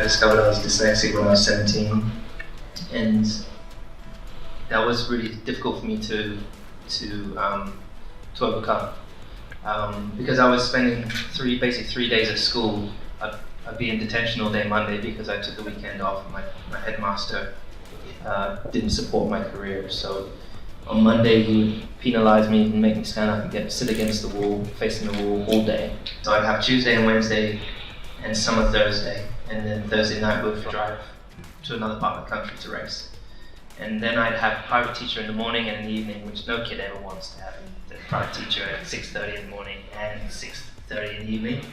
discovered I was dyslexic when I was 17, and that was really difficult for me to overcome. Because I was spending basically 3 days at school. I'd be in detention all day Monday because I took the weekend off. My headmaster didn't support my career, so on Monday he would penalise me and make me stand up and sit against the wall, facing the wall all day. So I'd have Tuesday and Wednesday and summer Thursday, and then Thursday night we'd drive to another part of the country to race. And then I'd have a private teacher in the morning and in the evening, which no kid ever wants to have. The private teacher at 6:30 in the morning and 6:30 in the evening.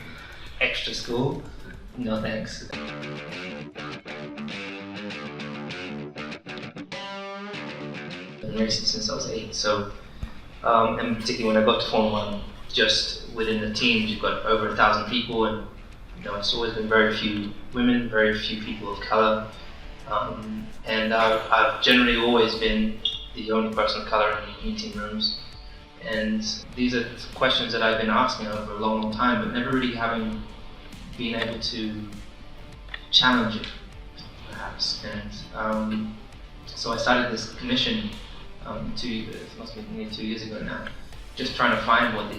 Extra school, no thanks. Been racing since I was 8, so and particularly when I got to Formula 1, just within the teams you've got over 1,000 people, and it's always been very few women, very few people of colour. And I've generally always been the only person of colour in meeting rooms. And these are questions that I've been asking over a long, long time, but never really having been able to challenge it, perhaps. And so I started this commission it must be nearly 2 years ago now, just trying to find what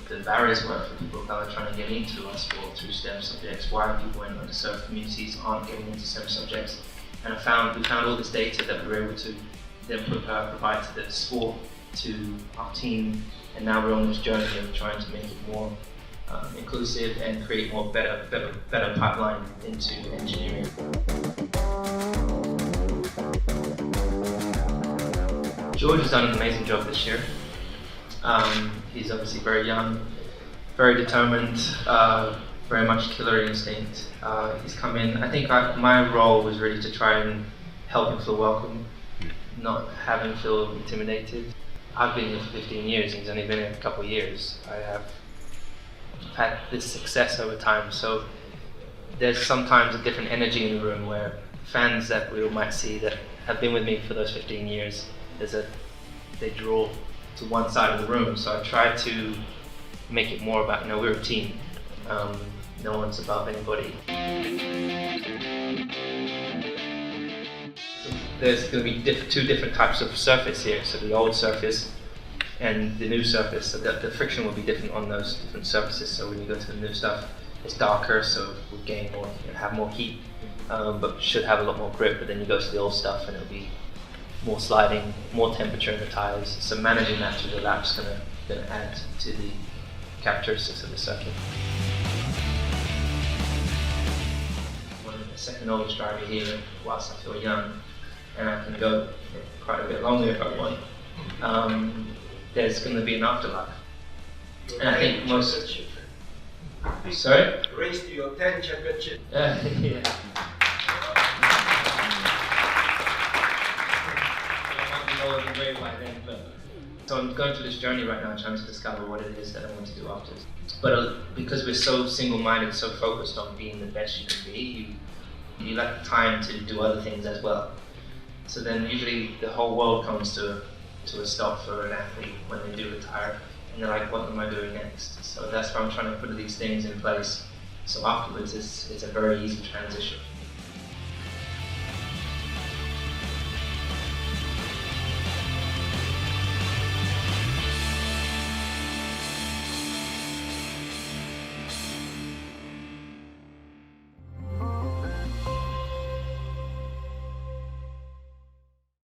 the barriers were for people of colour trying to get into our sport through STEM subjects, why people in underserved communities aren't getting into STEM subjects. And we found all this data that we were able to then provide to the sport, to our team, and now we're on this journey of trying to make it more inclusive and create more better pipeline into engineering. George has done an amazing job this year. He's obviously very young, very determined, very much killer instinct. He's come in. I think my role was really to try and help him feel welcome, not have him feel intimidated. I've been here for 15 years and he's only been here a couple of years. I've had this success over time, so there's sometimes a different energy in the room where fans that we all might see that have been with me for those 15 years, they draw to one side of the room. So I try to make it more about, we're a team. No one's above anybody. So there's going to be two different types of surface here. So the old surface and the new surface. So the friction will be different on those different surfaces. So when you go to the new stuff, it's darker, so we'll gain more, have more heat, but should have a lot more grip. But then you go to the old stuff and it'll be more sliding, more temperature in the tires. So managing that through the lap's going to add to the characteristics of the circuit. I'm the second oldest driver here, whilst I feel young, and I can go for quite a bit longer if I want. There's going to be an afterlife, and I think most. Sorry? Race to your 10 championship. Yeah. So I'm going through this journey right now, trying to discover what it is that I want to do after. But because we're so single-minded, so focused on being the best you can be, you lack time to do other things as well. So then usually the whole world comes to a stop for an athlete when they do retire, and they're like, what am I doing next? So that's why I'm trying to put these things in place. So afterwards, it's a very easy transition.